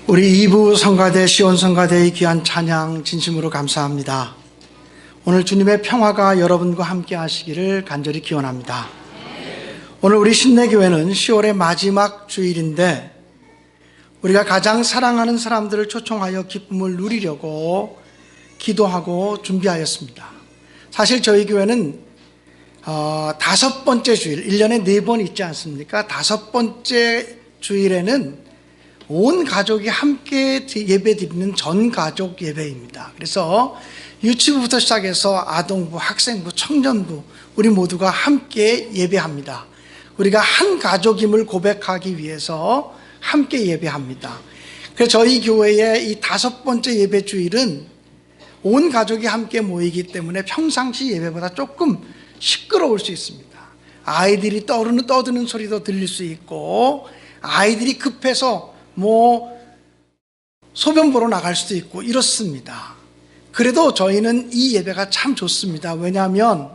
우리 이부 성가대 시온 성가대의 귀한 찬양 진심으로 감사합니다. 오늘 주님의 평화가 여러분과 함께 하시기를 간절히 기원합니다. 오늘 우리 신내교회는 10월의 마지막 주일인데 우리가 가장 사랑하는 사람들을 초청하여 기쁨을 누리려고 기도하고 준비하였습니다. 사실 저희 교회는 5번째 주일, 1년에 4번 있지 않습니까? 5번째 주일에는 온 가족이 함께 예배드리는 전가족 예배입니다. 그래서 유치부부터 시작해서 아동부, 학생부, 청년부 우리 모두가 함께 예배합니다. 우리가 한 가족임을 고백하기 위해서 함께 예배합니다. 그래서 저희 교회의 이 5번째 예배 주일은 온 가족이 함께 모이기 때문에 평상시 예배보다 조금 시끄러울 수 있습니다. 아이들이 떠드는 소리도 들릴 수 있고, 아이들이 급해서 소변 보러 나갈 수도 있고 이렇습니다. 그래도 저희는 이 예배가 참 좋습니다. 왜냐하면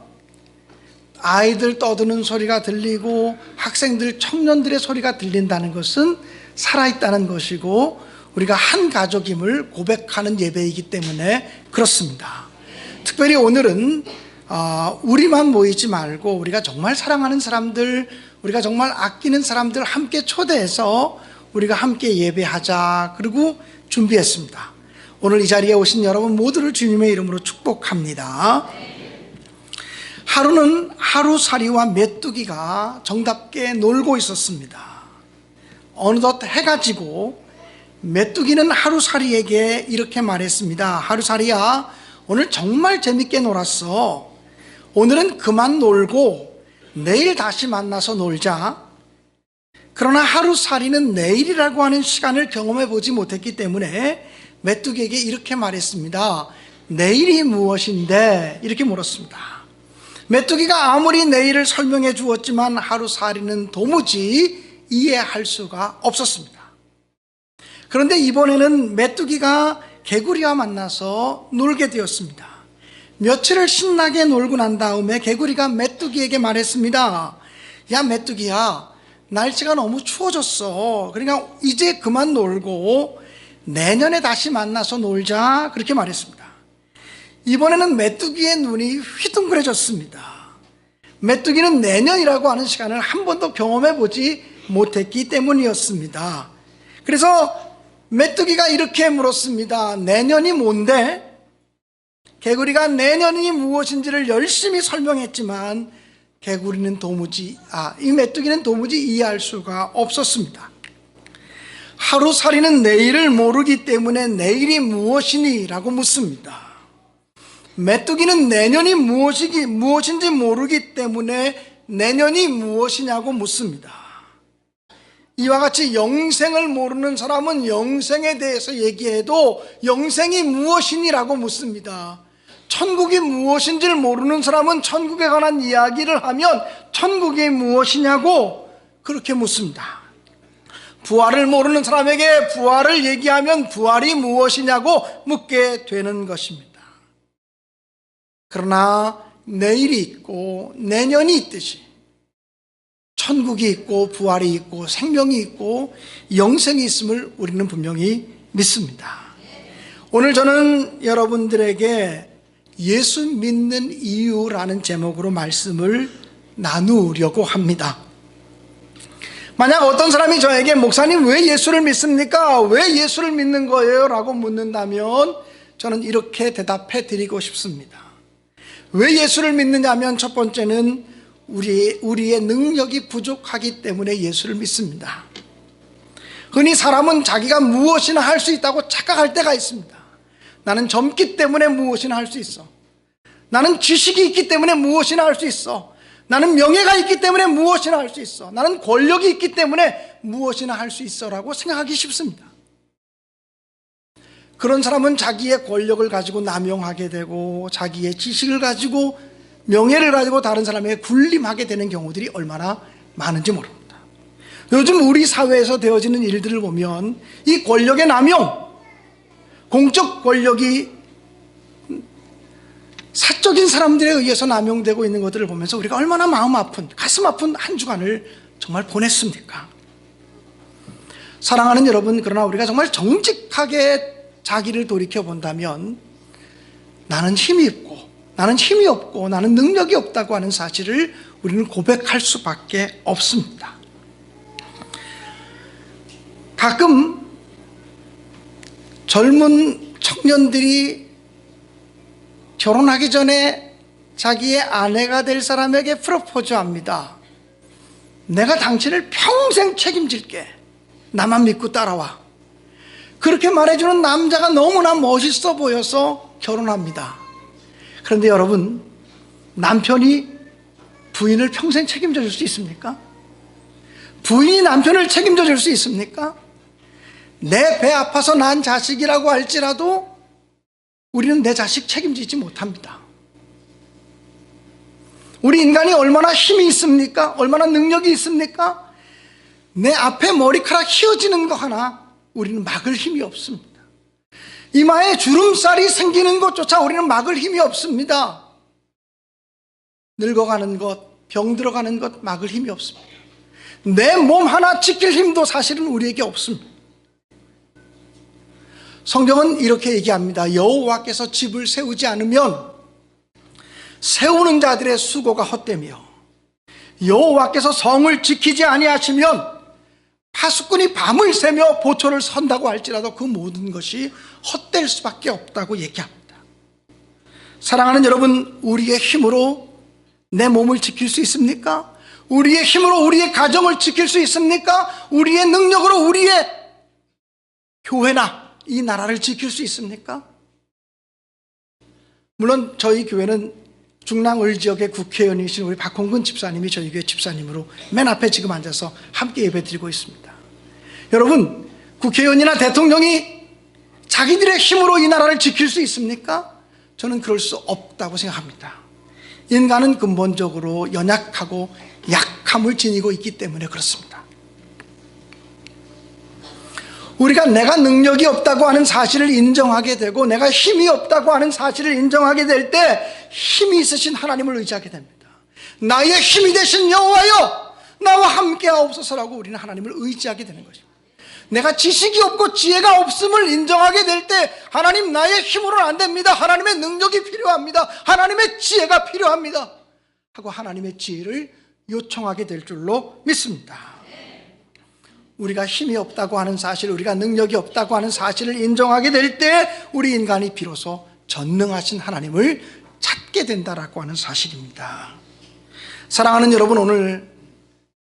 아이들 떠드는 소리가 들리고 학생들, 청년들의 소리가 들린다는 것은 살아있다는 것이고 우리가 한 가족임을 고백하는 예배이기 때문에 그렇습니다. 특별히 오늘은 우리만 모이지 말고 우리가 정말 사랑하는 사람들, 우리가 정말 아끼는 사람들 함께 초대해서 우리가 함께 예배하자, 그리고 준비했습니다. 오늘 이 자리에 오신 여러분 모두를 주님의 이름으로 축복합니다. 하루는 하루살이와 메뚜기가 정답게 놀고 있었습니다. 어느덧 해가 지고 메뚜기는 하루살이에게 이렇게 말했습니다. 하루살이야, 오늘 정말 재밌게 놀았어. 오늘은 그만 놀고 내일 다시 만나서 놀자. 그러나 하루살이는 내일이라고 하는 시간을 경험해 보지 못했기 때문에 메뚜기에게 이렇게 말했습니다. 내일이 무엇인데? 이렇게 물었습니다. 메뚜기가 아무리 내일을 설명해 주었지만 하루살이는 도무지 이해할 수가 없었습니다. 그런데 이번에는 메뚜기가 개구리와 만나서 놀게 되었습니다. 며칠을 신나게 놀고 난 다음에 개구리가 메뚜기에게 말했습니다. 야, 메뚜기야, 날씨가 너무 추워졌어. 그러니까 이제 그만 놀고 내년에 다시 만나서 놀자. 그렇게 말했습니다. 이번에는 메뚜기의 눈이 휘둥그레졌습니다. 메뚜기는 내년이라고 하는 시간을 한 번도 경험해 보지 못했기 때문이었습니다. 그래서 메뚜기가 이렇게 물었습니다. 내년이 뭔데? 개구리가 내년이 무엇인지를 열심히 설명했지만 이 메뚜기는 도무지 이해할 수가 없었습니다. 하루살이는 내일을 모르기 때문에 내일이 무엇이니? 라고 묻습니다. 메뚜기는 내년이 무엇인지 모르기 때문에 내년이 무엇이냐고 묻습니다. 이와 같이 영생을 모르는 사람은 영생에 대해서 얘기해도 영생이 무엇이니라고 묻습니다. 천국이 무엇인지를 모르는 사람은 천국에 관한 이야기를 하면 천국이 무엇이냐고 그렇게 묻습니다. 부활을 모르는 사람에게 부활을 얘기하면 부활이 무엇이냐고 묻게 되는 것입니다. 그러나 내일이 있고 내년이 있듯이 천국이 있고 부활이 있고 생명이 있고 영생이 있음을 우리는 분명히 믿습니다. 오늘 저는 여러분들에게 예수 믿는 이유라는 제목으로 말씀을 나누려고 합니다. 만약 어떤 사람이 저에게 목사님 왜 예수를 믿습니까? 왜 예수를 믿는 거예요? 라고 묻는다면 저는 이렇게 대답해 드리고 싶습니다. 왜 예수를 믿느냐면 첫 번째는 우리의 능력이 부족하기 때문에 예수를 믿습니다. 흔히 사람은 자기가 무엇이나 할 수 있다고 착각할 때가 있습니다. 나는 젊기 때문에 무엇이나 할 수 있어. 나는 지식이 있기 때문에 무엇이나 할 수 있어. 나는 명예가 있기 때문에 무엇이나 할 수 있어. 나는 권력이 있기 때문에 무엇이나 할 수 있어 라고 생각하기 쉽습니다. 그런 사람은 자기의 권력을 가지고 남용하게 되고 자기의 지식을 가지고 명예를 가지고 다른 사람에게 군림하게 되는 경우들이 얼마나 많은지 모릅니다. 요즘 우리 사회에서 되어지는 일들을 보면 이 권력의 남용, 공적 권력이 사적인 사람들에 의해서 남용되고 있는 것들을 보면서 우리가 얼마나 마음 아픈, 가슴 아픈 한 주간을 정말 보냈습니까? 사랑하는 여러분, 그러나 우리가 정말 정직하게 자기를 돌이켜 본다면 나는 힘이 없고, 나는 힘이 없고, 나는 능력이 없다고 하는 사실을 우리는 고백할 수밖에 없습니다. 가끔 젊은 청년들이 결혼하기 전에 자기의 아내가 될 사람에게 프로포즈합니다. 내가 당신을 평생 책임질게. 나만 믿고 따라와. 그렇게 말해주는 남자가 너무나 멋있어 보여서 결혼합니다. 그런데 여러분, 남편이 부인을 평생 책임져 줄 수 있습니까? 부인이 남편을 책임져 줄 수 있습니까? 내 배 아파서 난 자식이라고 할지라도 우리는 내 자식 책임지지 못합니다. 우리 인간이 얼마나 힘이 있습니까? 얼마나 능력이 있습니까? 내 앞에 머리카락 휘어지는 거 하나 우리는 막을 힘이 없습니다. 이마에 주름살이 생기는 것조차 우리는 막을 힘이 없습니다. 늙어가는 것, 병 들어가는 것 막을 힘이 없습니다. 내 몸 하나 지킬 힘도 사실은 우리에게 없습니다. 성경은 이렇게 얘기합니다. 여호와께서 집을 세우지 않으면 세우는 자들의 수고가 헛되며 여호와께서 성을 지키지 아니하시면 파수꾼이 밤을 새며 보초를 선다고 할지라도 그 모든 것이 헛될 수밖에 없다고 얘기합니다. 사랑하는 여러분, 우리의 힘으로 내 몸을 지킬 수 있습니까? 우리의 힘으로 우리의 가정을 지킬 수 있습니까? 우리의 능력으로 우리의 교회나 이 나라를 지킬 수 있습니까? 물론 저희 교회는 중랑을 지역의 국회의원이신 우리 박홍근 집사님이 저희 교회 집사님으로 맨 앞에 지금 앉아서 함께 예배드리고 있습니다. 여러분, 국회의원이나 대통령이 자기들의 힘으로 이 나라를 지킬 수 있습니까? 저는 그럴 수 없다고 생각합니다. 인간은 근본적으로 연약하고 약함을 지니고 있기 때문에 그렇습니다. 우리가 내가 능력이 없다고 하는 사실을 인정하게 되고 내가 힘이 없다고 하는 사실을 인정하게 될 때 힘이 있으신 하나님을 의지하게 됩니다. 나의 힘이 되신 여호와여 나와 함께 하옵소서라고 우리는 하나님을 의지하게 되는 것입니다. 내가 지식이 없고 지혜가 없음을 인정하게 될 때 하나님, 나의 힘으로는 안 됩니다. 하나님의 능력이 필요합니다. 하나님의 지혜가 필요합니다 하고 하나님의 지혜를 요청하게 될 줄로 믿습니다. 우리가 힘이 없다고 하는 사실, 우리가 능력이 없다고 하는 사실을 인정하게 될 때 우리 인간이 비로소 전능하신 하나님을 찾게 된다라고 하는 사실입니다. 사랑하는 여러분, 오늘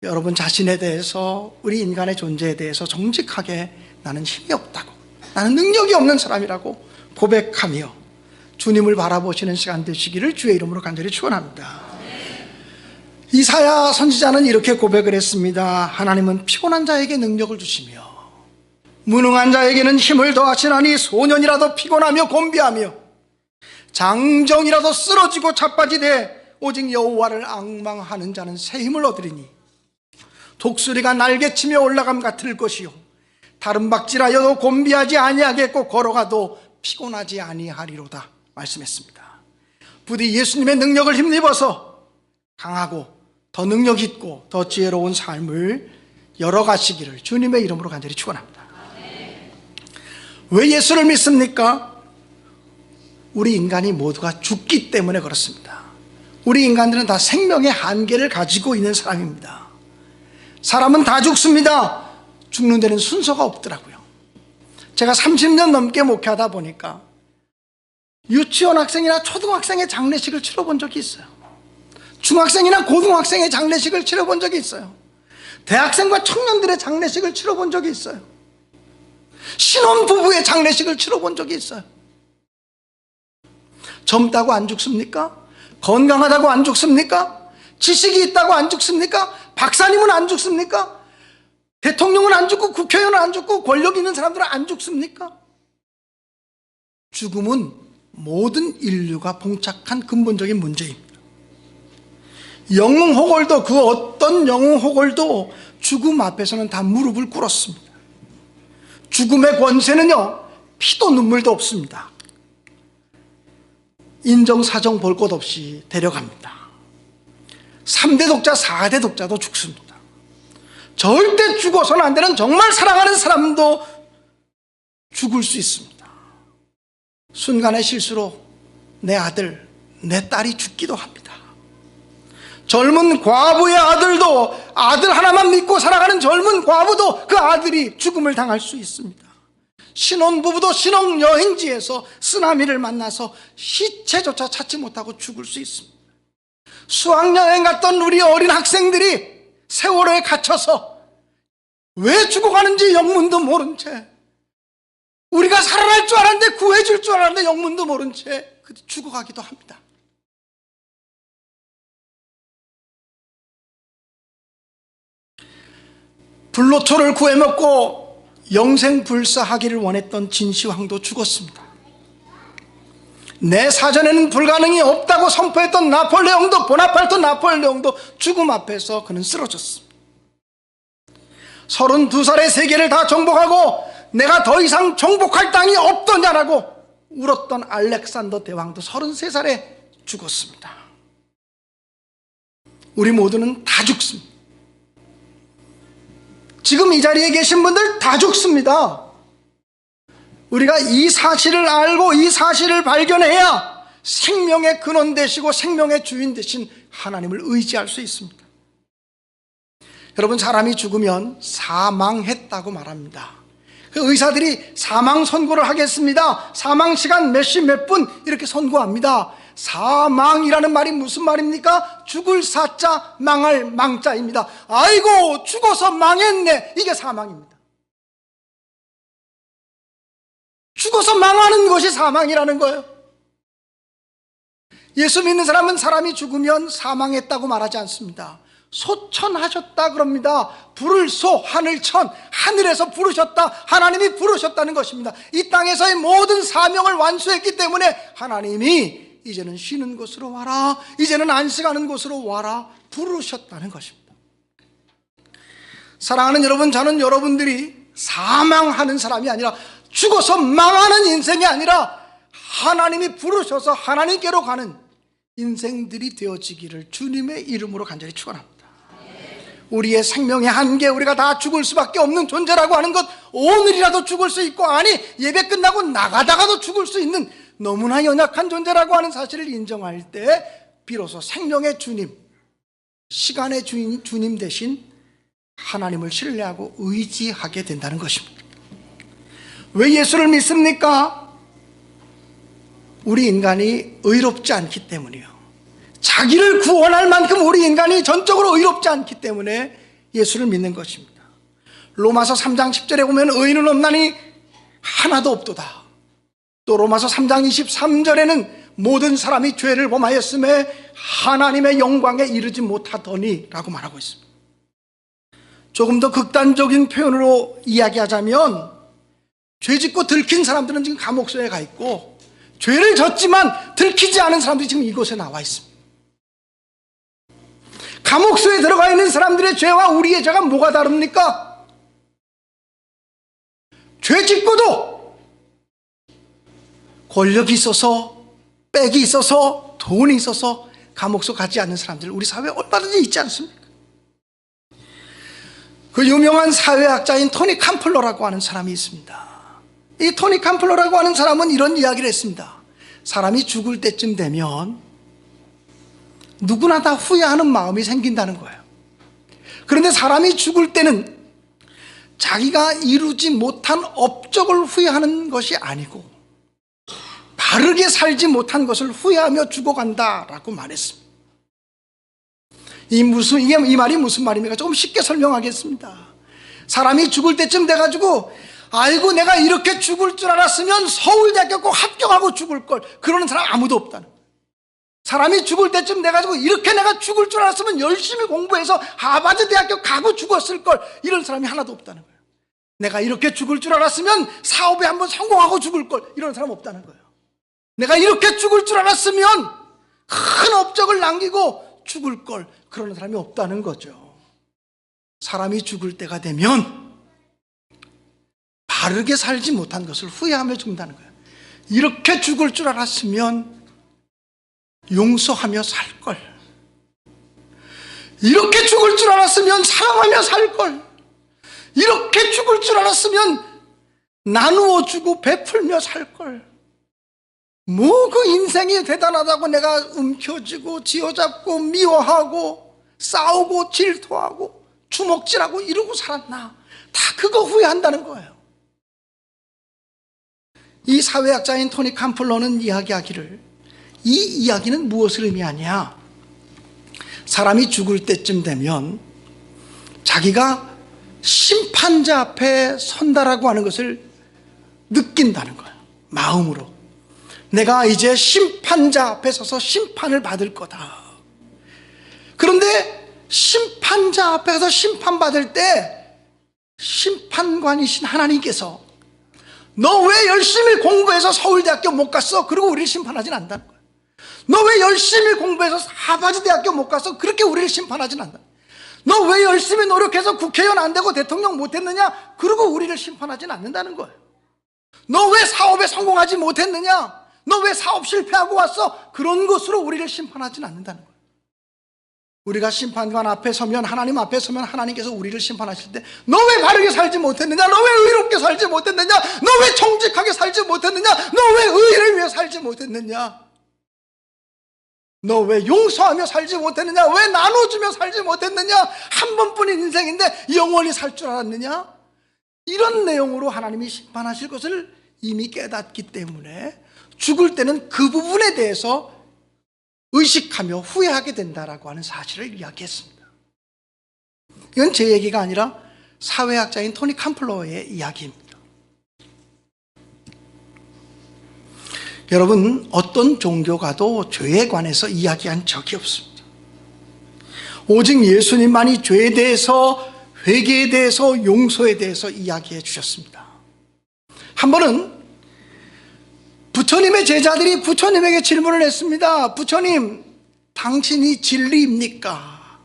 여러분 자신에 대해서, 우리 인간의 존재에 대해서 정직하게 나는 힘이 없다고, 나는 능력이 없는 사람이라고 고백하며 주님을 바라보시는 시간 되시기를 주의 이름으로 간절히 축원합니다. 이사야 선지자는 이렇게 고백을 했습니다. 하나님은 피곤한 자에게 능력을 주시며 무능한 자에게는 힘을 더하시나니 소년이라도 피곤하며 곤비하며 장정이라도 쓰러지고 자빠지되 오직 여호와를 앙망하는 자는 새 힘을 얻으리니 독수리가 날개치며 올라감 같을 것이요 다른 박질하여도 곤비하지 아니하겠고 걸어가도 피곤하지 아니하리로다 말씀했습니다. 부디 예수님의 능력을 힘입어서 강하고 더 능력 있고 더 지혜로운 삶을 열어가시기를 주님의 이름으로 간절히 축원합니다. 왜 예수를 믿습니까? 우리 인간이 모두가 죽기 때문에 그렇습니다. 우리 인간들은 다 생명의 한계를 가지고 있는 사람입니다. 사람은 다 죽습니다. 죽는 데는 순서가 없더라고요. 제가 30년 넘게 목회하다 보니까 유치원 학생이나 초등학생의 장례식을 치러본 적이 있어요. 중학생이나 고등학생의 장례식을 치러본 적이 있어요. 대학생과 청년들의 장례식을 치러본 적이 있어요. 신혼부부의 장례식을 치러본 적이 있어요. 젊다고 안 죽습니까? 건강하다고 안 죽습니까? 지식이 있다고 안 죽습니까? 박사님은 안 죽습니까? 대통령은 안 죽고 국회의원은 안 죽고 권력 있는 사람들은 안 죽습니까? 죽음은 모든 인류가 봉착한 근본적인 문제입니다. 영웅 호걸도, 그 어떤 영웅 호걸도 죽음 앞에서는 다 무릎을 꿇었습니다. 죽음의 권세는요, 피도 눈물도 없습니다. 인정사정 볼 것 없이 데려갑니다. 3대 독자, 4대 독자도 죽습니다. 절대 죽어서는 안 되는 정말 사랑하는 사람도 죽을 수 있습니다. 순간의 실수로 내 아들, 내 딸이 죽기도 합니다. 젊은 과부의 아들도, 아들 하나만 믿고 살아가는 젊은 과부도 그 아들이 죽음을 당할 수 있습니다. 신혼부부도 신혼여행지에서 쓰나미를 만나서 시체조차 찾지 못하고 죽을 수 있습니다. 수학여행 갔던 우리 어린 학생들이 세월호에 갇혀서 왜 죽어가는지 영문도 모른 채, 우리가 살아날 줄 알았는데, 구해줄 줄 알았는데 영문도 모른 채 죽어가기도 합니다. 불로초를 구해먹고 영생불사하기를 원했던 진시황도 죽었습니다. 내 사전에는 불가능이 없다고 선포했던 나폴레옹도, 보나파르트 나폴레옹도 죽음 앞에서 그는 쓰러졌습니다. 32살의 세계를 다 정복하고 내가 더 이상 정복할 땅이 없더냐라고 울었던 알렉산더 대왕도 33살에 죽었습니다. 우리 모두는 다 죽습니다. 지금 이 자리에 계신 분들 다 죽습니다. 우리가 이 사실을 알고 이 사실을 발견해야 생명의 근원 되시고 생명의 주인 되신 하나님을 의지할 수 있습니다. 여러분, 사람이 죽으면 사망했다고 말합니다. 그 의사들이 사망 선고를 하겠습니다. 사망 시간 몇 시 몇 분 이렇게 선고합니다. 사망이라는 말이 무슨 말입니까? 죽을 사자, 망할 망자입니다. 아이고, 죽어서 망했네. 이게 사망입니다. 죽어서 망하는 것이 사망이라는 거예요. 예수 믿는 사람은 사람이 죽으면 사망했다고 말하지 않습니다. 소천하셨다 그럽니다. 불을 소, 하늘천, 하늘에서 부르셨다, 하나님이 부르셨다는 것입니다. 이 땅에서의 모든 사명을 완수했기 때문에 하나님이 이제는 쉬는 곳으로 와라, 이제는 안식하는 곳으로 와라 부르셨다는 것입니다. 사랑하는 여러분, 저는 여러분들이 사망하는 사람이 아니라, 죽어서 망하는 인생이 아니라 하나님이 부르셔서 하나님께로 가는 인생들이 되어지기를 주님의 이름으로 간절히 축원합니다. 우리의 생명의 한계, 우리가 다 죽을 수밖에 없는 존재라고 하는 것, 오늘이라도 죽을 수 있고, 아니 예배 끝나고 나가다가도 죽을 수 있는 너무나 연약한 존재라고 하는 사실을 인정할 때 비로소 생명의 주님, 시간의 주님 대신 하나님을 신뢰하고 의지하게 된다는 것입니다. 왜 예수를 믿습니까? 우리 인간이 의롭지 않기 때문이요. 자기를 구원할 만큼 우리 인간이 전적으로 의롭지 않기 때문에 예수를 믿는 것입니다. 로마서 3장 10절에 보면 의인은 없나니 하나도 없도다. 또 로마서 3장 23절에는 모든 사람이 죄를 범하였음에 하나님의 영광에 이르지 못하더니 라고 말하고 있습니다. 조금 더 극단적인 표현으로 이야기하자면, 죄짓고 들킨 사람들은 지금 감옥소에 가 있고, 죄를 졌지만 들키지 않은 사람들이 지금 이곳에 나와 있습니다. 감옥소에 들어가 있는 사람들의 죄와 우리의 죄가 뭐가 다릅니까? 죄 짓고도 권력이 있어서, 빽이 있어서, 돈이 있어서 감옥소 가지 않는 사람들 우리 사회에 얼마든지 있지 않습니까? 그 유명한 사회학자인 토니 캄플러라고 하는 사람이 있습니다. 이 토니 캄플러라고 하는 사람은 이런 이야기를 했습니다. 사람이 죽을 때쯤 되면 누구나 다 후회하는 마음이 생긴다는 거예요. 그런데 사람이 죽을 때는 자기가 이루지 못한 업적을 후회하는 것이 아니고 바르게 살지 못한 것을 후회하며 죽어간다라고 말했습니다. 이 말이 무슨 말입니까? 조금 쉽게 설명하겠습니다. 사람이 죽을 때쯤 돼가지고, 아이고 내가 이렇게 죽을 줄 알았으면 서울대학교 꼭 합격하고 죽을 걸, 그러는 사람 아무도 없다는 거예요. 사람이 죽을 때쯤 돼가지고 이렇게 내가 죽을 줄 알았으면 열심히 공부해서 하버드 대학교 가고 죽었을 걸, 이런 사람이 하나도 없다는 거예요. 내가 이렇게 죽을 줄 알았으면 사업에 한번 성공하고 죽을 걸, 이런 사람 없다는 거예요. 내가 이렇게 죽을 줄 알았으면 큰 업적을 남기고 죽을 걸, 그러는 사람이 없다는 거죠. 사람이 죽을 때가 되면 바르게 살지 못한 것을 후회하며 죽는다는 거예요. 이렇게 죽을 줄 알았으면 용서하며 살 걸, 이렇게 죽을 줄 알았으면 사랑하며 살 걸, 이렇게 죽을 줄 알았으면 나누어 주고 베풀며 살걸. 뭐 그 인생이 대단하다고 내가 움켜쥐고 쥐어잡고 미워하고 싸우고 질투하고 주먹질하고 이러고 살았나. 다 그거 후회한다는 거예요. 이 사회학자인 토니 캄플러는 이야기하기를, 이 이야기는 무엇을 의미하냐, 사람이 죽을 때쯤 되면 자기가 심판자 앞에 선다라고 하는 것을 느낀다는 거예요. 마음으로 내가 이제 심판자 앞에 서서 심판을 받을 거다. 그런데 심판자 앞에서 심판받을 때 심판관이신 하나님께서 너 왜 열심히 공부해서 서울대학교 못 갔어? 그리고 우리를 심판하진 않는다는 거예요. 너 왜 열심히 공부해서 하버드 대학교 못 갔어? 그렇게 우리를 심판하진 않는다. 너 왜 열심히 노력해서 국회의원 안 되고 대통령 못 했느냐? 그리고 우리를 심판하진 않는다는 거예요. 너 왜 사업에 성공하지 못했느냐? 너 왜 사업 실패하고 왔어? 그런 것으로 우리를 심판하진 않는다는 거예요. 우리가 심판관 앞에 서면, 하나님 앞에 서면 하나님께서 우리를 심판하실 때 너 왜 바르게 살지 못했느냐? 너 왜 의롭게 살지 못했느냐? 너 왜 정직하게 살지 못했느냐? 너 왜 의를 위해 살지 못했느냐? 너 왜 용서하며 살지 못했느냐? 왜 나눠주며 살지 못했느냐? 한 번뿐인 인생인데 영원히 살 줄 알았느냐? 이런 내용으로 하나님이 심판하실 것을 이미 깨닫기 때문에 죽을 때는 그 부분에 대해서 의식하며 후회하게 된다라고 하는 사실을 이야기했습니다. 이건 제 얘기가 아니라 사회학자인 토니 캄플러의 이야기입니다. 여러분, 어떤 종교가도 죄에 관해서 이야기한 적이 없습니다. 오직 예수님만이 죄에 대해서, 회개에 대해서, 용서에 대해서 이야기해 주셨습니다. 한 번은 부처님의 제자들이 부처님에게 질문을 했습니다. 부처님, 당신이 진리입니까?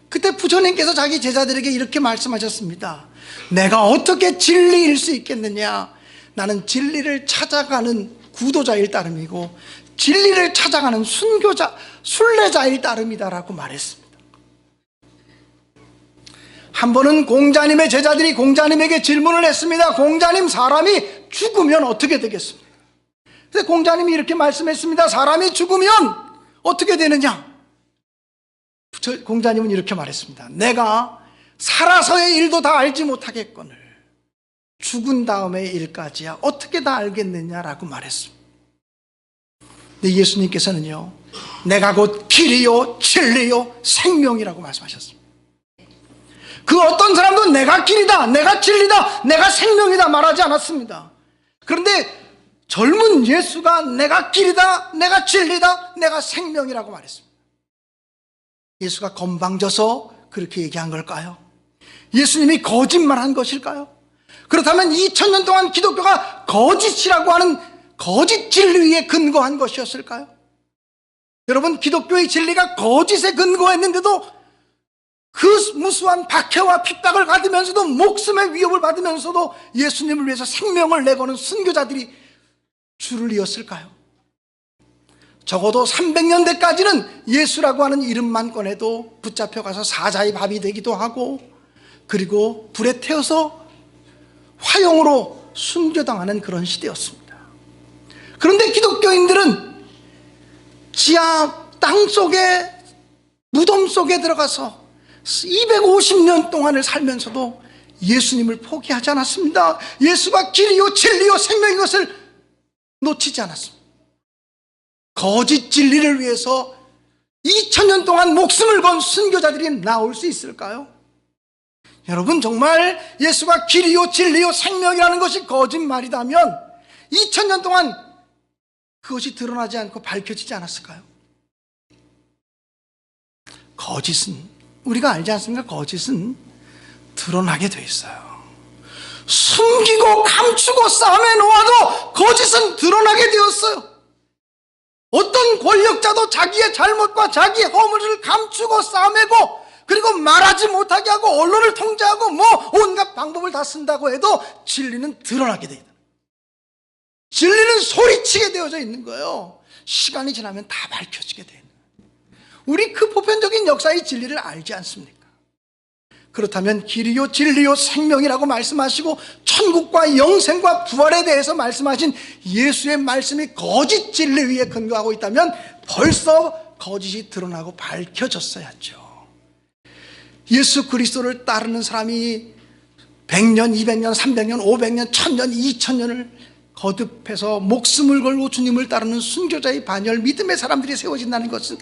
그때 부처님께서 자기 제자들에게 이렇게 말씀하셨습니다. 내가 어떻게 진리일 수 있겠느냐? 나는 진리를 찾아가는 구도자일 따름이고 진리를 찾아가는 순례자일 따름이다라고 말했습니다. 한 번은 공자님의 제자들이 공자님에게 질문을 했습니다. 공자님, 사람이 죽으면 어떻게 되겠습니까? 그래서 공자님이 이렇게 말씀했습니다. 사람이 죽으면 어떻게 되느냐? 공자님은 이렇게 말했습니다. 내가 살아서의 일도 다 알지 못하겠거늘 죽은 다음의 일까지야 어떻게 다 알겠느냐라고 말했습니다. 근데 예수님께서는요, 내가 곧 길이요 진리요 생명이라고 말씀하셨습니다. 그 어떤 사람도 내가 길이다, 내가 진리다, 내가 생명이다 말하지 않았습니다. 그런데 젊은 예수가 내가 길이다, 내가 진리다, 내가 생명이라고 말했습니다. 예수가 건방져서 그렇게 얘기한 걸까요? 예수님이 거짓말한 것일까요? 그렇다면 2000년 동안 기독교가 거짓이라고 하는 거짓 진리에 근거한 것이었을까요? 여러분, 기독교의 진리가 거짓에 근거했는데도 그 무수한 박해와 핍박을 받으면서도, 목숨의 위협을 받으면서도 예수님을 위해서 생명을 내거는 순교자들이 줄을 이었을까요? 적어도 300년대까지는 예수라고 하는 이름만 꺼내도 붙잡혀가서 사자의 밥이 되기도 하고, 그리고 불에 태워서 화형으로 순교당하는 그런 시대였습니다. 그런데 기독교인들은 지하 땅속에, 무덤 속에 들어가서 250년 동안을 살면서도 예수님을 포기하지 않았습니다. 예수가 길이요 진리요 생명인 것을 놓치지 않았습니다. 거짓 진리를 위해서 2000년 동안 목숨을 건 순교자들이 나올 수 있을까요? 여러분, 정말 예수가 길이요 진리요 생명이라는 것이 거짓말이라면 2000년 동안 그것이 드러나지 않고 밝혀지지 않았을까요? 거짓은, 우리가 알지 않습니까? 거짓은 드러나게 돼 있어요. 숨기고 감추고 싸매 놓아도 거짓은 드러나게 되었어요. 어떤 권력자도 자기의 잘못과 자기의 허물을 감추고 싸매고, 그리고 말하지 못하게 하고 언론을 통제하고 뭐 온갖 방법을 다 쓴다고 해도 진리는 드러나게 돼 있다. 진리는 소리치게 되어져 있는 거예요. 시간이 지나면 다 밝혀지게 되는 거예요. 우리 그 보편적인 역사의 진리를 알지 않습니까? 그렇다면 길이요 진리요 생명이라고 말씀하시고 천국과 영생과 부활에 대해서 말씀하신 예수의 말씀이 거짓 진리 위에 근거하고 있다면 벌써 거짓이 드러나고 밝혀졌어야죠. 예수 그리스도를 따르는 사람이 100년, 200년, 300년, 500년, 1000년, 2000년을 거듭해서 목숨을 걸고 주님을 따르는 순교자의 반열 믿음의 사람들이 세워진다는 것은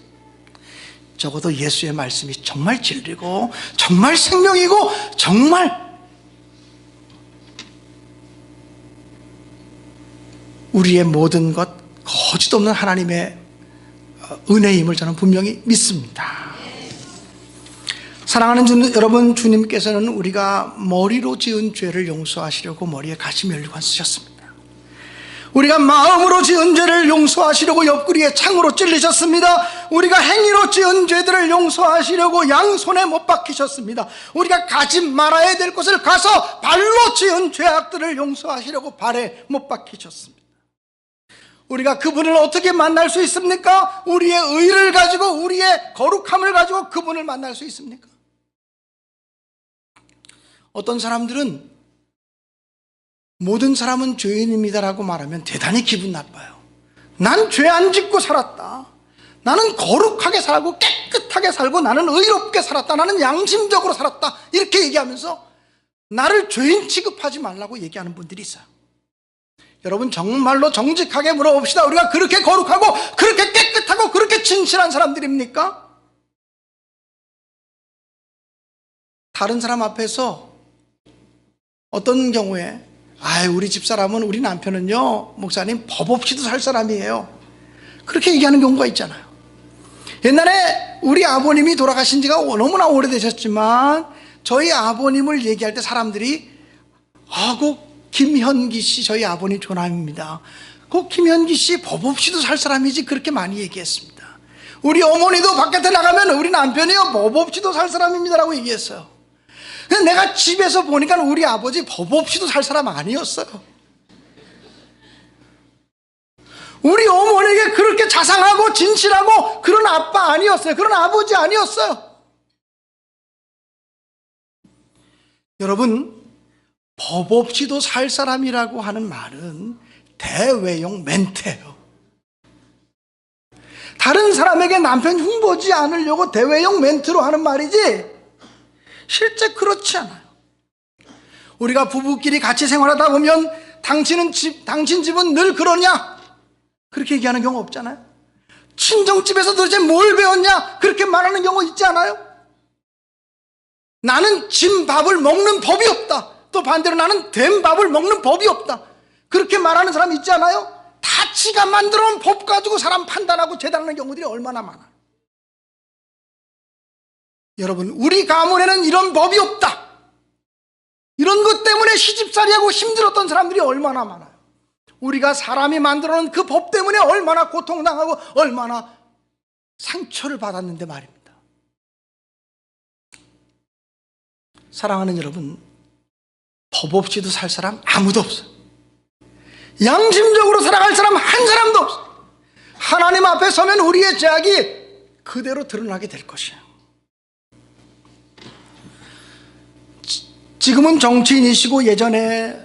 적어도 예수의 말씀이 정말 진리고 정말 생명이고 정말 우리의 모든 것 거짓 없는 하나님의 은혜임을 저는 분명히 믿습니다. 사랑하는 여러분, 주님께서는 우리가 머리로 지은 죄를 용서하시려고 머리에 가시면류관 쓰셨습니다. 우리가 마음으로 지은 죄를 용서하시려고 옆구리에 창으로 찔리셨습니다. 우리가 행위로 지은 죄들을 용서하시려고 양손에 못 박히셨습니다. 우리가 가지 말아야 될 것을 가서 발로 지은 죄악들을 용서하시려고 발에 못 박히셨습니다. 우리가 그분을 어떻게 만날 수 있습니까? 우리의 의를 가지고 우리의 거룩함을 가지고 그분을 만날 수 있습니까? 어떤 사람들은 모든 사람은 죄인입니다라고 말하면 대단히 기분 나빠요. 난 죄 안 짓고 살았다. 나는 거룩하게 살고 깨끗하게 살고 나는 의롭게 살았다. 나는 양심적으로 살았다. 이렇게 얘기하면서 나를 죄인 취급하지 말라고 얘기하는 분들이 있어요. 여러분, 정말로 정직하게 물어봅시다. 우리가 그렇게 거룩하고 그렇게 깨끗하고 그렇게 진실한 사람들입니까? 다른 사람 앞에서 어떤 경우에 우리 집사람은, 우리 남편은요, 목사님 법 없이도 살 사람이에요, 그렇게 얘기하는 경우가 있잖아요. 옛날에 우리 아버님이 돌아가신 지가 너무나 오래되셨지만 저희 아버님을 얘기할 때 사람들이 그 김현기 씨, 저희 아버님 조남입니다. 그 김현기 씨 법 없이도 살 사람이지, 그렇게 많이 얘기했습니다. 우리 어머니도 바깥에 나가면 우리 남편이요 법 없이도 살 사람입니다라고 얘기했어요. 근데 내가 집에서 보니까 우리 아버지 법 없이도 살 사람 아니었어요. 우리 어머니에게 그렇게 자상하고 진실하고 그런 아빠 아니었어요. 그런 아버지 아니었어요. 여러분, 법 없이도 살 사람이라고 하는 말은 대외용 멘트예요. 다른 사람에게 남편 흉보지 않으려고 대외용 멘트로 하는 말이지 실제 그렇지 않아요. 우리가 부부끼리 같이 생활하다 보면 당신 집은 늘 그러냐? 그렇게 얘기하는 경우 없잖아요. 친정집에서 도대체 뭘 배웠냐? 그렇게 말하는 경우 있지 않아요? 나는 진 밥을 먹는 법이 없다. 또 반대로 나는 된 밥을 먹는 법이 없다. 그렇게 말하는 사람 있지 않아요? 다 지가 만들어 놓은 법 가지고 사람 판단하고 재단하는 경우들이 얼마나 많아요. 여러분, 우리 가문에는 이런 법이 없다. 이런 것 때문에 시집살이하고 힘들었던 사람들이 얼마나 많아요. 우리가 사람이 만들어 놓은 그 법 때문에 얼마나 고통당하고 얼마나 상처를 받았는데 말입니다. 사랑하는 여러분, 법 없이도 살 사람 아무도 없어요. 양심적으로 살아갈 사람 한 사람도 없어요. 하나님 앞에 서면 우리의 죄악이 그대로 드러나게 될 것이에요. 지금은 정치인이시고 예전에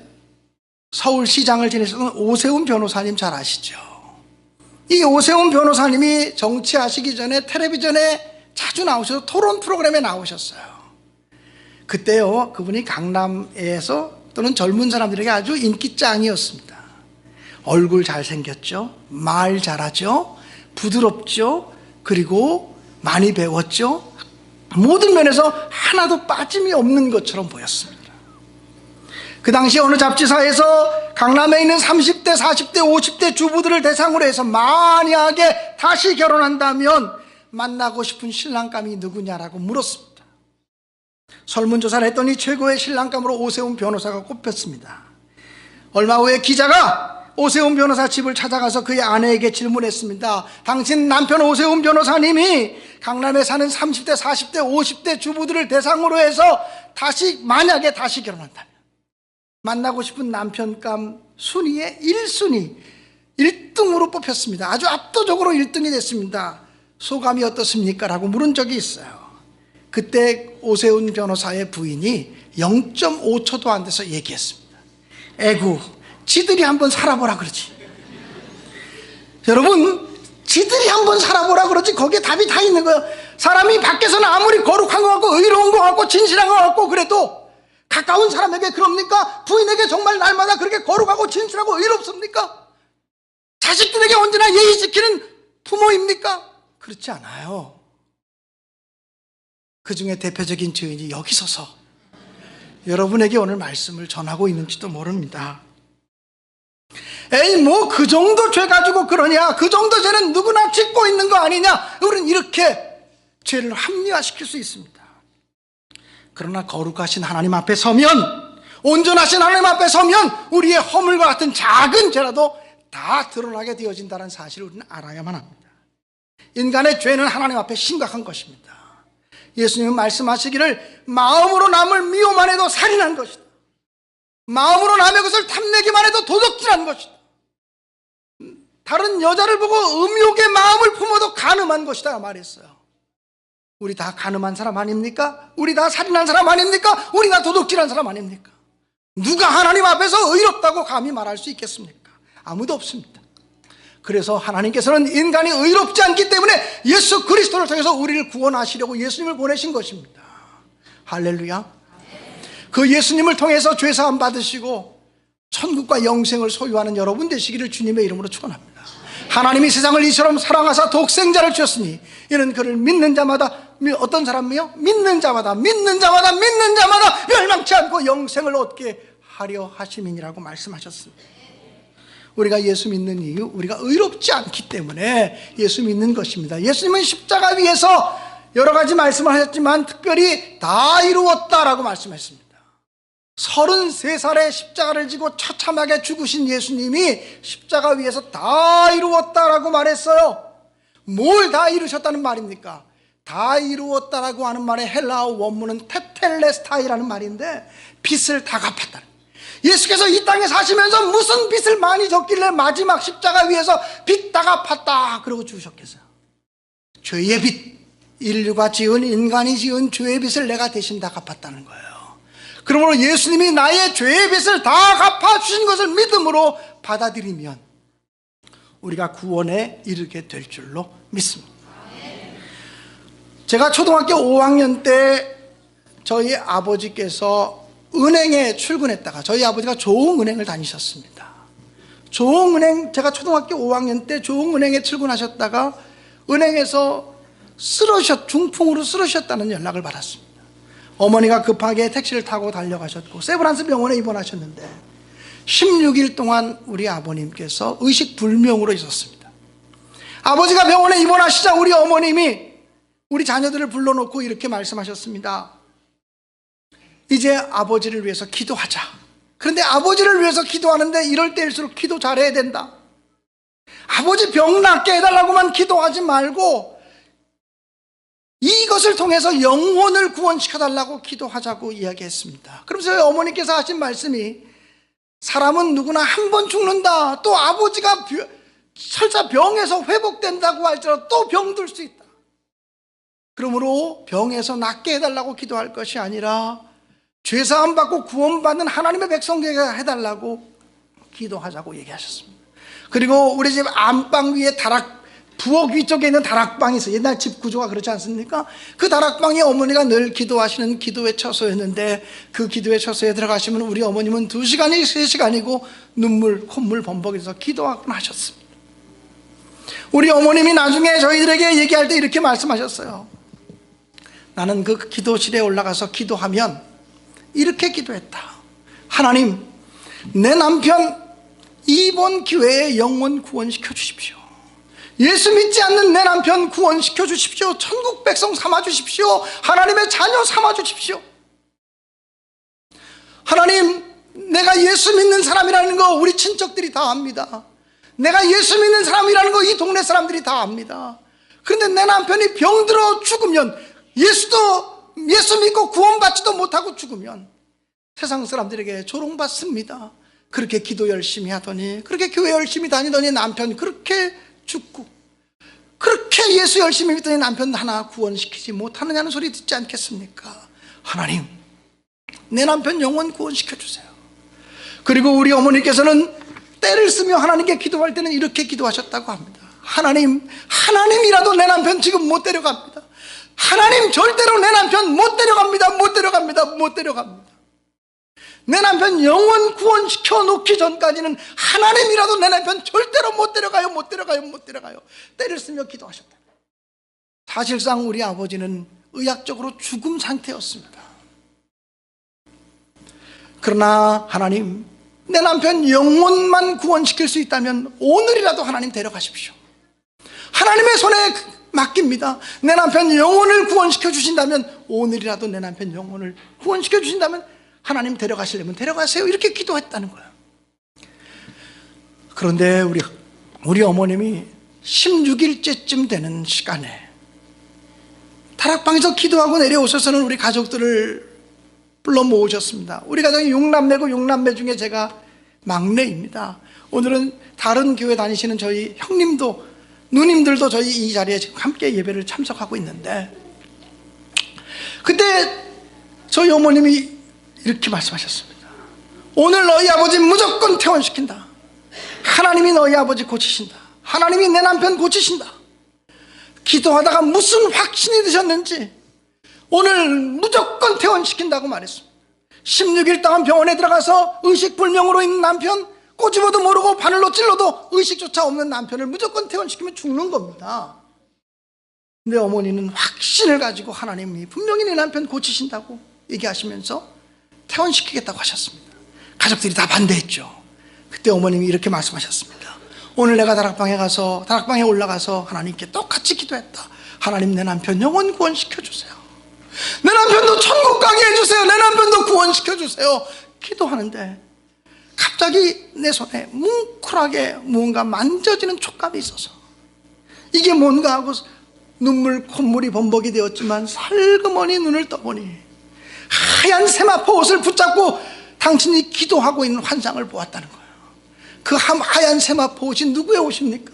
서울시장을 지내셨던 오세훈 변호사님 잘 아시죠? 이 오세훈 변호사님이 정치하시기 전에 텔레비전에 자주 나오셔서 토론 프로그램에 나오셨어요. 그때요, 그분이 강남에서 또는 젊은 사람들에게 아주 인기짱이었습니다. 얼굴 잘생겼죠, 말 잘하죠, 부드럽죠, 그리고 많이 배웠죠. 모든 면에서 하나도 빠짐이 없는 것처럼 보였습니다. 그 당시 어느 잡지사에서 강남에 있는 30대, 40대, 50대 주부들을 대상으로 해서 만약에 다시 결혼한다면 만나고 싶은 신랑감이 누구냐라고 물었습니다. 설문조사를 했더니 최고의 신랑감으로 오세훈 변호사가 꼽혔습니다. 얼마 후에 기자가 오세훈 변호사 집을 찾아가서 그의 아내에게 질문했습니다. 당신 남편 오세훈 변호사님이 강남에 사는 30대, 40대, 50대 주부들을 대상으로 해서 만약에 다시 결혼한다면 만나고 싶은 남편감 순위의 1순위 1등으로 뽑혔습니다. 아주 압도적으로 1등이 됐습니다. 소감이 어떻습니까? 라고 물은 적이 있어요. 그때 오세훈 변호사의 부인이 0.5초도 안 돼서 얘기했습니다. 에구, 지들이 한번 살아보라 그러지. 여러분, 지들이 한번 살아보라 그러지 거기에 답이 다 있는 거예요. 사람이 밖에서는 아무리 거룩한 것 같고 의로운 것 같고 진실한 것 같고 그래도 가까운 사람에게 그럽니까? 부인에게 정말 날마다 그렇게 거룩하고 진실하고 의롭습니까? 자식들에게 언제나 예의 지키는 부모입니까? 그렇지 않아요. 그 중에 대표적인 죄인이 여기 서서 여러분에게 오늘 말씀을 전하고 있는지도 모릅니다. 에이, 뭐 그 정도 죄 가지고 그러냐, 그 정도 죄는 누구나 짓고 있는 거 아니냐, 우리는 이렇게 죄를 합리화시킬 수 있습니다. 그러나 거룩하신 하나님 앞에 서면, 온전하신 하나님 앞에 서면 우리의 허물과 같은 작은 죄라도 다 드러나게 되어진다는 사실을 우리는 알아야만 합니다. 인간의 죄는 하나님 앞에 심각한 것입니다. 예수님은 말씀하시기를 마음으로 남을 미워만 해도 살인한 것이다, 마음으로 남의 것을 탐내기만 해도 도둑질한 것이다, 다른 여자를 보고 음욕의 마음을 품어도 간음한 것이다 말했어요. 우리 다 간음한 사람 아닙니까? 우리 다 살인한 사람 아닙니까? 우리 다 도둑질한 사람 아닙니까? 누가 하나님 앞에서 의롭다고 감히 말할 수 있겠습니까? 아무도 없습니다. 그래서 하나님께서는 인간이 의롭지 않기 때문에 예수 그리스도를 통해서 우리를 구원하시려고 예수님을 보내신 것입니다. 할렐루야. 그 예수님을 통해서 죄사함 받으시고 천국과 영생을 소유하는 여러분 되시기를 주님의 이름으로 축원합니다. 하나님이 세상을 이처럼 사랑하사 독생자를 주셨으니 이는 그를 믿는 자마다, 어떤 사람이요? 믿는 자마다 멸망치 않고 영생을 얻게 하려 하심이니라고 말씀하셨습니다. 우리가 예수 믿는 이유, 우리가 의롭지 않기 때문에 예수 믿는 것입니다. 예수님은 십자가 위에서 여러 가지 말씀을 하셨지만 특별히 다 이루었다라고 말씀했습니다. 33살에 십자가를 지고 처참하게 죽으신 예수님이 십자가 위에서 다 이루었다라고 말했어요. 뭘 다 이루셨다는 말입니까? 다 이루었다라고 하는 말의 헬라어 원문은 테텔레스타이라는 말인데 빚을 다 갚았다는, 예수께서 이 땅에 사시면서 무슨 빚을 많이 졌길래 마지막 십자가 위에서 빚 다 갚았다 그러고 죽으셨겠어요? 죄의 빚, 인류가 지은, 인간이 지은 죄의 빚을 내가 대신 다 갚았다는 거예요. 그러므로 예수님이 나의 죄의 빚을 다 갚아주신 것을 믿음으로 받아들이면 우리가 구원에 이르게 될 줄로 믿습니다. 제가 초등학교 5학년 때 저희 아버지께서 은행에 출근했다가, 저희 아버지가 조흥은행을 다니셨습니다. 조흥은행, 제가 초등학교 5학년 때 조흥은행에 출근하셨다가 은행에서 중풍으로 쓰러셨다는 연락을 받았습니다. 어머니가 급하게 택시를 타고 달려가셨고 세브란스 병원에 입원하셨는데 16일 동안 우리 아버님께서 의식불명으로 있었습니다. 아버지가 병원에 입원하시자 우리 어머님이 우리 자녀들을 불러놓고 이렇게 말씀하셨습니다. 이제 아버지를 위해서 기도하자. 그런데 아버지를 위해서 기도하는데 이럴 때일수록 기도 잘해야 된다. 아버지 병 낫게 해달라고만 기도하지 말고 이것을 통해서 영혼을 구원시켜달라고 기도하자고 이야기했습니다. 그러면서 어머니께서 하신 말씀이, 사람은 누구나 한 번 죽는다, 또 아버지가 설사 병에서 회복된다고 할지라도 또 병들 수 있다. 그러므로 병에서 낫게 해달라고 기도할 것이 아니라 죄사함 받고 구원받는 하나님의 백성에게 해달라고 기도하자고 얘기하셨습니다. 그리고 우리 집 안방 위에 부엌 위쪽에 있는 다락방이 있어요. 옛날 집 구조가 그렇지 않습니까? 그 다락방이 어머니가 늘 기도하시는 기도의 처소였는데 그 기도의 처소에 들어가시면 우리 어머님은 2시간이 3시간이고 눈물 콧물 범벅에서 기도하곤 하셨습니다. 우리 어머님이 나중에 저희들에게 얘기할 때 이렇게 말씀하셨어요. 나는 그 기도실에 올라가서 기도하면 이렇게 기도했다. 하나님, 내 남편 이번 기회에 영혼 구원시켜 주십시오. 예수 믿지 않는 내 남편 구원시켜 주십시오. 천국 백성 삼아 주십시오. 하나님의 자녀 삼아 주십시오. 하나님, 내가 예수 믿는 사람이라는 거 우리 친척들이 다 압니다. 내가 예수 믿는 사람이라는 거 이 동네 사람들이 다 압니다. 그런데 내 남편이 병들어 죽으면, 예수 믿고 구원받지도 못하고 죽으면 세상 사람들에게 조롱받습니다. 그렇게 기도 열심히 하더니, 그렇게 교회 열심히 다니더니 남편 그렇게 죽고, 그렇게 왜 예수 열심히 믿더니 남편 하나 구원시키지 못하느냐는 소리 듣지 않겠습니까? 하나님, 내 남편 영혼 구원시켜 주세요. 그리고 우리 어머니께서는 때를 쓰며 하나님께 기도할 때는 이렇게 기도하셨다고 합니다. 하나님, 하나님이라도 내 남편 지금 못 데려갑니다. 하나님, 절대로 내 남편 못 데려갑니다. 못 데려갑니다. 못 데려갑니다. 내 남편 영원 구원시켜 놓기 전까지는 하나님이라도 내 남편 절대로 못 데려가요. 못 데려가요. 못 데려가요. 때를 쓰며 기도하셨다. 사실상 우리 아버지는 의학적으로 죽음 상태였습니다. 그러나 하나님, 내 남편 영혼만 구원시킬 수 있다면 오늘이라도 하나님 데려가십시오. 하나님의 손에 맡깁니다. 내 남편 영혼을 구원시켜 주신다면, 오늘이라도 내 남편 영혼을 구원시켜 주신다면 하나님 데려가시려면 데려가세요. 이렇게 기도했다는 거예요. 그런데 우리 어머님이 16일째쯤 되는 시간에 다락방에서 기도하고 내려오셔서는 우리 가족들을 불러 모으셨습니다. 우리 가정이 6남매고 6남매 중에 제가 막내입니다. 오늘은 다른 교회 다니시는 저희 형님도, 누님들도 저희 이 자리에 지금 함께 예배를 참석하고 있는데, 그때 저희 어머님이 이렇게 말씀하셨습니다. 오늘 너희 아버지 무조건 퇴원시킨다. 하나님이 너희 아버지 고치신다. 하나님이 내 남편 고치신다. 기도하다가 무슨 확신이 드셨는지 오늘 무조건 퇴원시킨다고 말했습니다. 16일 동안 병원에 들어가서 의식불명으로 있는 남편, 꼬집어도 모르고 바늘로 찔러도 의식조차 없는 남편을 무조건 퇴원시키면 죽는 겁니다. 근데 어머니는 확신을 가지고 하나님이 분명히 내 남편 고치신다고 얘기하시면서 퇴원시키겠다고 하셨습니다. 가족들이 다 반대했죠. 그때 어머님이 이렇게 말씀하셨습니다. 오늘 내가 다락방에 올라가서 하나님께 똑같이 기도했다. 하나님, 내 남편 영혼 구원시켜주세요. 내 남편도 천국 가게 해주세요. 내 남편도 구원시켜주세요. 기도하는데 갑자기 내 손에 뭉클하게 무언가 만져지는 촉감이 있어서 이게 뭔가 하고 눈물 콧물이 범벅이 되었지만 살그머니 눈을 떠보니 하얀 세마포 옷을 붙잡고 당신이 기도하고 있는 환상을 보았다는 거예요. 그 하얀 세마포 옷이 누구의 옷입니까?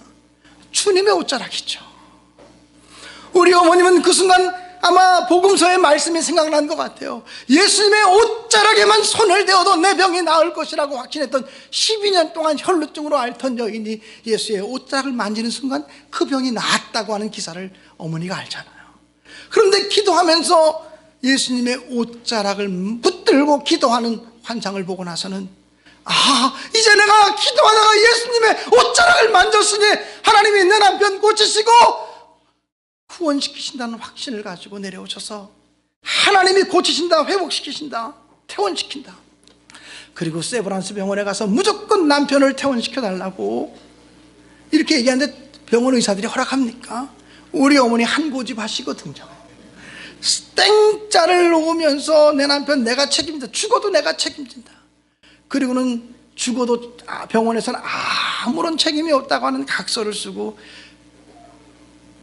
주님의 옷자락이죠. 우리 어머님은 그 순간 아마 복음서의 말씀이 생각난 것 같아요. 예수님의 옷자락에만 손을 대어도 내 병이 나을 것이라고 확신했던 12년 동안 혈루증으로 앓던 여인이 예수의 옷자락을 만지는 순간 그 병이 나았다고 하는 기사를 어머니가 알잖아요. 그런데 기도하면서 예수님의 옷자락을 붙들고 기도하는 환상을 보고 나서는, 이제 내가 기도하다가 예수님의 옷자락을 만졌으니 하나님이 내 남편 고치시고 구원시키신다는 확신을 가지고 내려오셔서 하나님이 고치신다, 회복시키신다, 퇴원시킨다. 그리고 세브란스 병원에 가서 무조건 남편을 퇴원시켜달라고 이렇게 얘기하는데 병원 의사들이 허락합니까? 우리 어머니 한 고집 하시거든요. 땡자를 놓으면서 내 남편 내가 책임진다. 죽어도 내가 책임진다. 그리고는 죽어도 병원에서는 아무런 책임이 없다고 하는 각서를 쓰고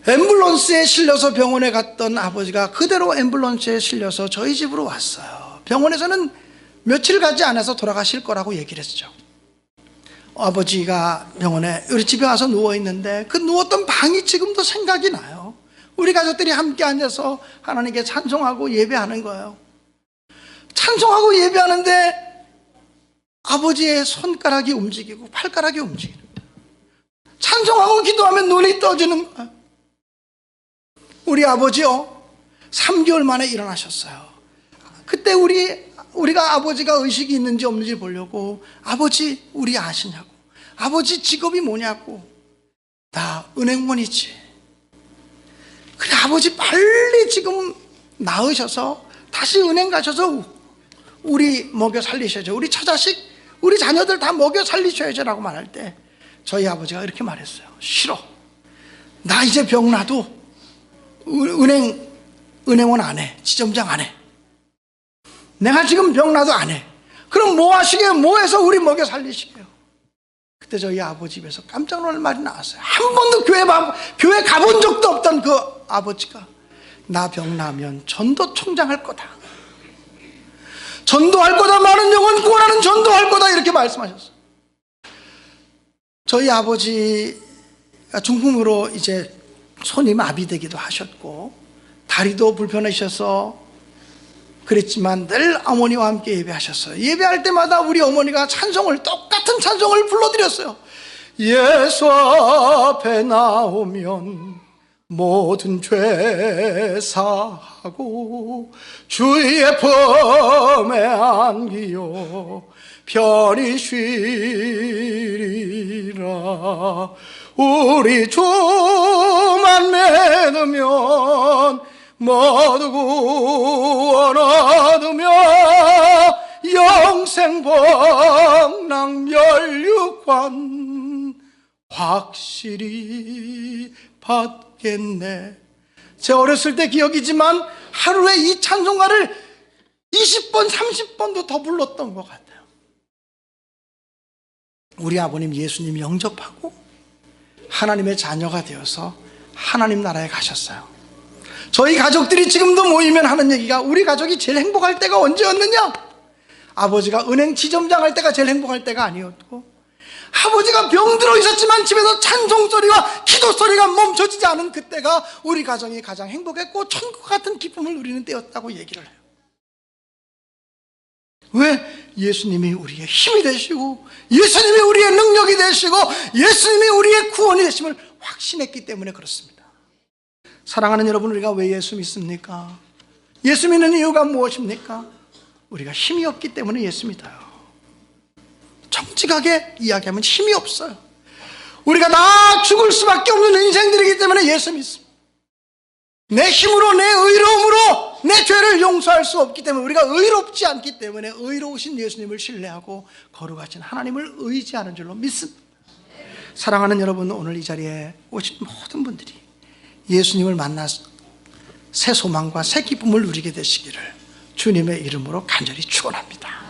앰뷸런스에 실려서 병원에 갔던 아버지가 그대로 앰뷸런스에 실려서 저희 집으로 왔어요. 병원에서는 며칠 가지 않아서 돌아가실 거라고 얘기를 했죠. 아버지가 병원에 우리 집에 와서 누워있는데 그 누웠던 방이 지금도 생각이 나요. 우리 가족들이 함께 앉아서 하나님께 찬송하고 예배하는 거예요. 찬송하고 예배하는데 아버지의 손가락이 움직이고 팔가락이 움직이는 거예요. 찬송하고 기도하면 눈이 떠지는 거예요. 우리 아버지요, 3개월 만에 일어나셨어요. 그때 우리가 아버지가 의식이 있는지 없는지 보려고, 아버지 우리 아시냐고, 아버지 직업이 뭐냐고, 나 은행원이지. 그래, 아버지 빨리 지금 나으셔서 다시 은행 가셔서 우리 먹여 살리셔야죠. 우리 처자식, 우리 자녀들 다 먹여 살리셔야죠 라고 말할 때 저희 아버지가 이렇게 말했어요. 싫어. 나 이제 병 나도 은행원 안 해. 지점장 안 해. 내가 지금 병 나도 안 해. 그럼 뭐 하시게요? 뭐 해서 우리 먹여 살리시게요? 그때 저희 아버지 입에서 깜짝 놀랄 말이 나왔어요. 한 번도 교회 가본 적도 없던 그 아버지가, 나 병 나면 전도총장 할 거다. 전도할 거다. 많은 영혼 구원하는 전도할 거다. 이렇게 말씀하셨어요. 저희 아버지가 중풍으로 이제 손이 마비되기도 하셨고 다리도 불편하셔서 그랬지만 늘 어머니와 함께 예배하셨어요. 예배할 때마다 우리 어머니가 똑같은 찬송을 불러드렸어요. 예수 앞에 나오면 모든 죄 사하고 주의 품에 안기요 편히 쉬리라. 우리 주만 믿으면 모두 구원 얻으며 영생 복락 멸육관 확실히 받겠네. 제 어렸을 때 기억이지만 하루에 이 찬송가를 20번 30번도 더 불렀던 것 같아요. 우리 아버님 예수님 영접하고 하나님의 자녀가 되어서 하나님 나라에 가셨어요. 저희 가족들이 지금도 모이면 하는 얘기가 우리 가족이 제일 행복할 때가 언제였느냐? 아버지가 은행 지점장 할 때가 제일 행복할 때가 아니었고, 아버지가 병들어 있었지만 집에서 찬송 소리와 기도 소리가 멈춰지지 않은 그때가 우리 가정이 가장 행복했고 천국 같은 기쁨을 누리는 때였다고 얘기를 해요. 왜? 예수님이 우리의 힘이 되시고 예수님이 우리의 능력이 되시고 예수님이 우리의 구원이 되심을 확신했기 때문에 그렇습니다. 사랑하는 여러분, 우리가 왜 예수 믿습니까? 예수 믿는 이유가 무엇입니까? 우리가 힘이 없기 때문에 예수 믿어요. 정직하게 이야기하면 힘이 없어요. 우리가 다 죽을 수밖에 없는 인생들이기 때문에 예수 믿습니다. 내 힘으로, 내 의로움으로 내 죄를 용서할 수 없기 때문에, 우리가 의롭지 않기 때문에 의로우신 예수님을 신뢰하고 거룩하신 하나님을 의지하는 줄로 믿습니다. 사랑하는 여러분, 오늘 이 자리에 오신 모든 분들이 예수님을 만나서 새 소망과 새 기쁨을 누리게 되시기를 주님의 이름으로 간절히 축원합니다.